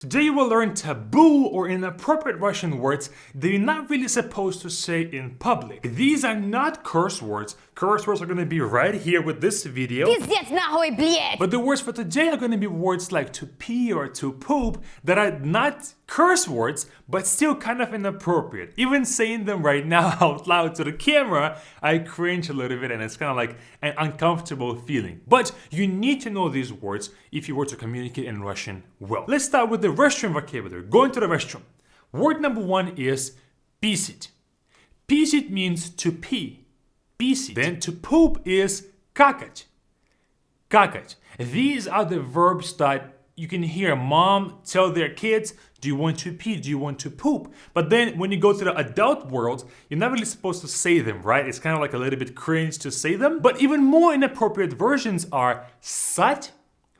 Today you will learn taboo or inappropriate Russian words that you're not really supposed to say in public. These are not curse words. Curse words are going to be right here with this video. Пиздец нахуй, блядь! But the words for today are going to be words like to pee or to poop that are not curse words, but still kind of inappropriate. Even saying them right now out loud to the camera, I cringe a little bit and it's kind of like an uncomfortable feeling. But you need to know these words if you were to communicate in Russian well. Let's start with the restroom vocabulary. Going to the restroom. Word number one is pisit. Pisit means to pee. Pisit. Then to poop is kakать. Kakать. These are the verbs that you can hear mom tell their kids, do you want to pee? Do you want to poop? But then when you go to the adult world, you're not really supposed to say them, right? It's kind of like a little bit cringe to say them. But even more inappropriate versions are sать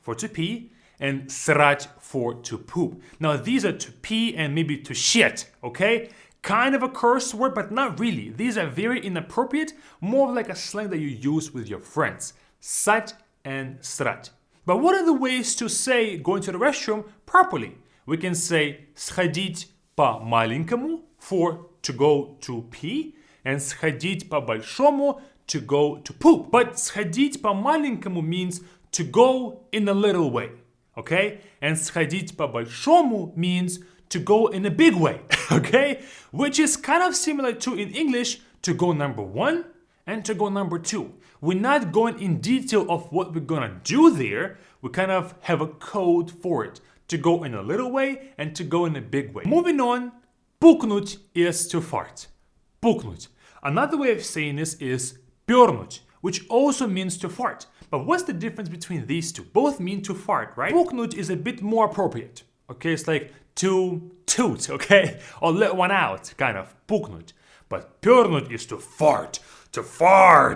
for to pee and srать for to poop. Now these are to pee and maybe to shit, okay? Kind of a curse word, but not really. These are very inappropriate, more like a slang that you use with your friends. Sать and srать. But what are the ways to say going to the restroom properly? We can say сходить по-маленькому for to go to pee and сходить по-большому to go to poop. But сходить по-маленькому means to go in a little way, okay? And сходить по-большому means to go in a big way, okay? Which is kind of similar to in English to go number one and to go number two. We're not going in detail of what we're gonna do there. We kind of have a code for it. To go in a little way and to go in a big way. Moving on, пукнуть is to fart. Пукнуть. Another way of saying this is пернуть, which also means to fart. But what's the difference between these two? Both mean to fart, right? Пукнуть is a bit more appropriate. Okay, it's like to toot, okay? Or let one out, kind of. Пукнуть. But пернуть is to fart,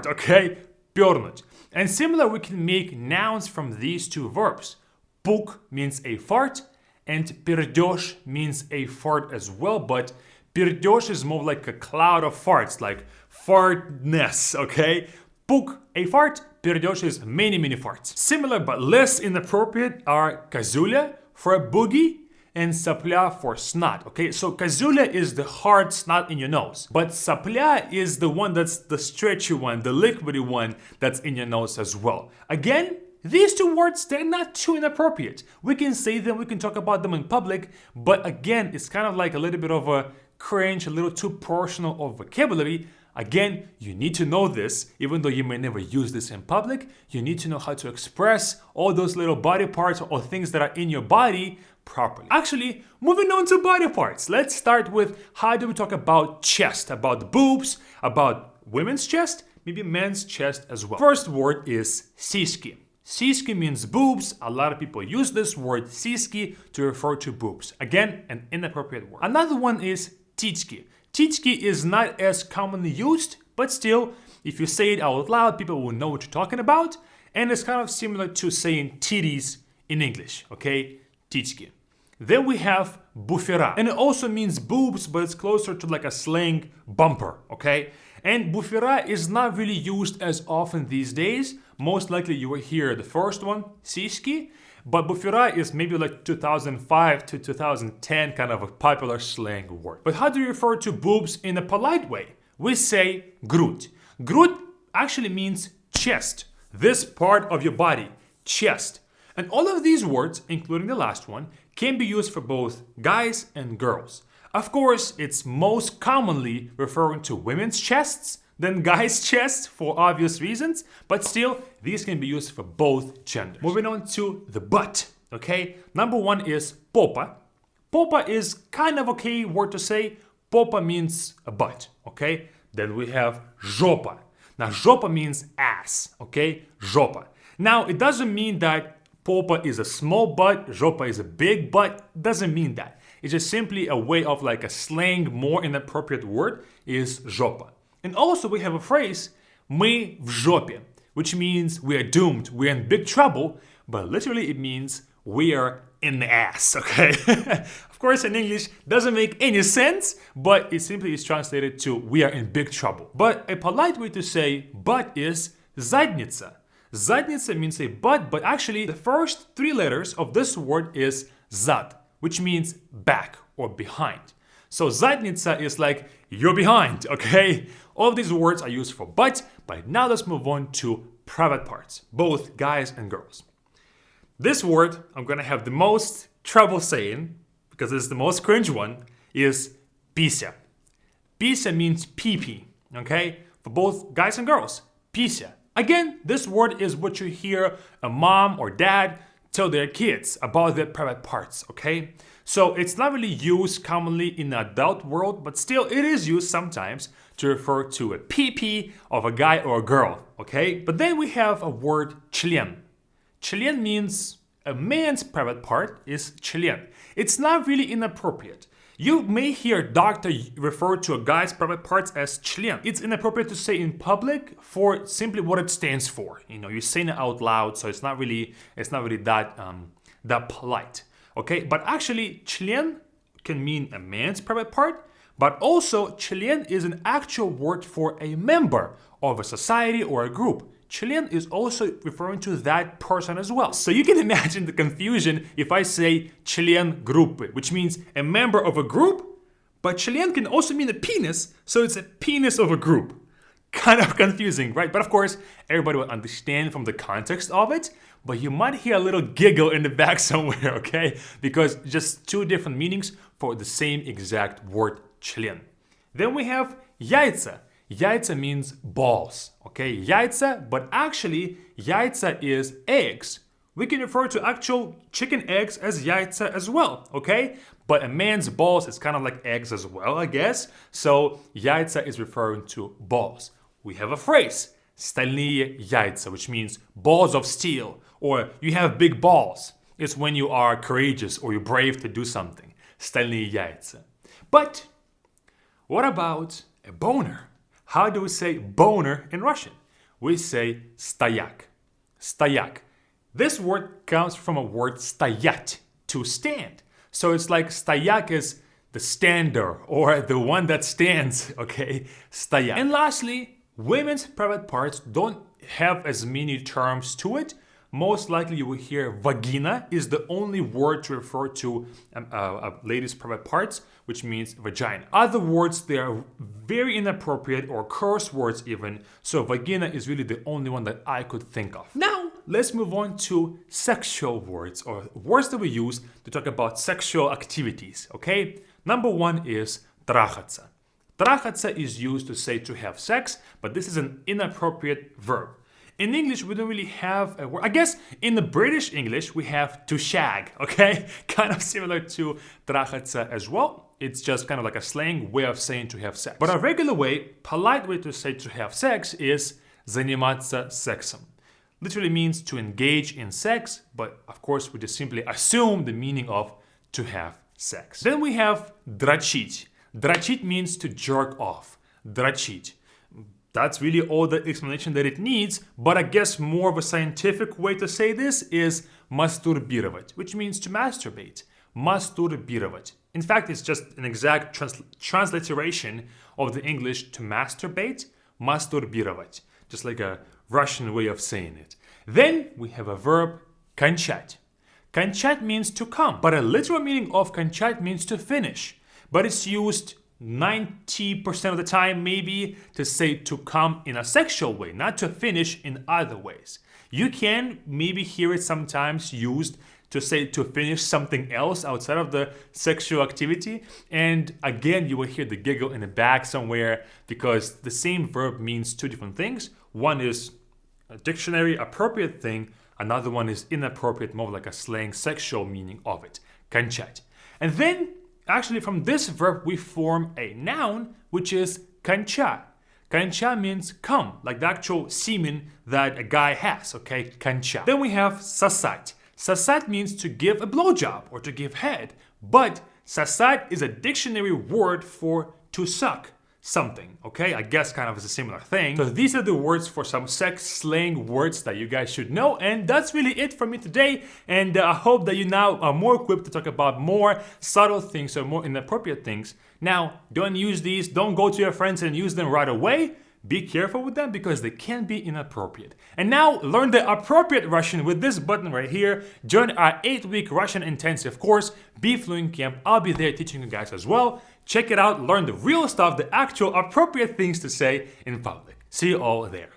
okay? Пернуть. And similar, we can make nouns from these two verbs. Пук means a fart, and пердеж means a fart as well, but пердеж is more like a cloud of farts, like fartness, okay? Пук, a fart, пердеж is many farts. Similar but less inappropriate are козуля for a boogie and сопля for snot, okay? So козуля is the hard snot in your nose, but сопля is the one that's the stretchy one, the liquidy one that's in your nose as well. Again, these two words, they're not too inappropriate. We can say them, we can talk about them in public, but again, it's kind of like a little bit of a cringe, a little too personal of vocabulary. Again, you need to know this, even though you may never use this in public, you need to know how to express all those little body parts or things that are in your body properly. Actually, moving on to body parts, let's start with how do we talk about chest, about boobs, about women's chest, maybe men's chest as well. First word is сиськи. Сиськи means boobs. A lot of people use this word сиськи to refer to boobs. Again, an inappropriate word. Another one is титьки. Титьки is not as commonly used, but still, if you say it out loud, people will know what you're talking about. And it's kind of similar to saying titties in English, okay? Титьки. Then we have буфера. And it also means boobs, but it's closer to like a slang bumper, okay? And буфера is not really used as often these days. Most likely you will hear the first one, сиськи, but буфера is maybe like 2005 to 2010 kind of a popular slang word. But how do you refer to boobs in a polite way? We say грудь. Грудь actually means chest, this part of your body, chest. And all of these words, including the last one, can be used for both guys and girls. Of course, it's most commonly referring to women's chests than guys' chests for obvious reasons, but still, these can be used for both genders. Moving on to the butt, okay? Number one is попа. Попа is kind of okay word to say. Попа means a butt, okay? Then we have жопа. Now, жопа means ass, okay? Жопа. Now, it doesn't mean that попа is a small butt, жопа is a big butt. Doesn't mean that. It's just simply a way of like a slang, more inappropriate word is жопа. And also we have a phrase, мы в жопе, which means we are doomed, we're in big trouble, but literally it means we are in the ass, okay? Of course, in English, doesn't make any sense, but it simply is translated to we are in big trouble. But a polite way to say butt is задница. Задница means a butt, but actually the first three letters of this word is zad, which means back or behind. So задница is like you're behind, okay? All of these words are used for butt, but now let's move on to private parts, both guys and girls. This word I'm gonna have the most trouble saying, because it's the most cringe one, is pися. Pися means pee-pee, okay? For both guys and girls, pися. Again, this word is what you hear a mom or dad tell their kids about their private parts, okay? So it's not really used commonly in the adult world, but still it is used sometimes to refer to a pee-pee of a guy or a girl, okay? But then we have a word член. Член means a man's private part is член. It's not really inappropriate. You may hear a doctor refer to a guy's private parts as член. It's inappropriate to say in public for simply what it stands for. You know, you're saying it out loud, so it's not really that polite. Okay, but actually, член can mean a man's private part, but also член is an actual word for a member of a society or a group. Член is also referring to that person as well. So you can imagine the confusion if I say член группы, which means a member of a group, but член can also mean a penis, so it's a penis of a group. Kind of confusing, right? But of course, everybody will understand from the context of it, but you might hear a little giggle in the back somewhere, okay? Because just two different meanings for the same exact word, член. Then we have яйца. Яйца means balls, okay? Яйца, but actually, яйца is eggs. We can refer to actual chicken eggs as яйца as well, okay? But a man's balls is kind of like eggs as well, I guess. So яйца is referring to balls. We have a phrase, стальные яйца, which means balls of steel, or you have big balls. It's when you are courageous or you're brave to do something. Стальные яйца. But what about a boner? How do we say boner in Russian? We say стояк. Стояк. This word comes from a word стоять, to stand. So it's like стояк is the stander or the one that stands, okay? Стояк. And lastly, women's private parts don't have as many terms to it. Most likely you will hear vagina is the only word to refer to a lady's private parts, which means vagina. Other words, they are very inappropriate or curse words even, so vagina is really the only one that I could think of. Now, let's move on to sexual words, or words that we use to talk about sexual activities, okay? Number one is трахаться. Трахаться is used to say to have sex, but this is an inappropriate verb. In English, we don't really have a word. I guess in the British English, we have to shag, okay? Kind of similar to трахаться as well. It's just kind of like a slang way of saying to have sex. But a regular way, polite way to say to have sex is заниматься сексом. Literally means to engage in sex, but of course we just simply assume the meaning of to have sex. Then we have дрочить. Дрочить means to jerk off. Дрочить. That's really all the explanation that it needs, but I guess more of a scientific way to say this is мастурбировать, which means to masturbate. Мастурбировать. In fact, it's just an exact transliteration of the English to masturbate, мастурбировать, just like a Russian way of saying it. Then we have a verb, кончать. Кончать means to come, but a literal meaning of кончать means to finish, but it's used 90% of the time maybe to say to come in a sexual way, not to finish in other ways. You can maybe hear it sometimes used to say to finish something else outside of the sexual activity, and again you will hear the giggle in the back somewhere because the same verb means two different things. One is a dictionary appropriate thing, another one is inappropriate, more like a slang sexual meaning of it. кончать. And then actually, from this verb, we form a noun, which is конча. Конча means come, like the actual semen that a guy has, okay? Конча. Then we have сосать. Сосать means to give a blowjob or to give head, but сосать is a dictionary word for to suck something, okay? I guess kind of is a similar thing. So these are the words for some sex slang words that you guys should know, and that's really it for me today. And I hope that you now are more equipped to talk about more subtle things or more inappropriate things. Now, don't use these, don't go to your friends and use them right away. Be careful with them because they can be inappropriate. And now learn the appropriate Russian with this button right here. Join our 8-week Russian intensive course, Be Fluent Camp. I'll be there teaching you guys as well. Check it out, learn the real stuff, the actual appropriate things to say in public. See you all there.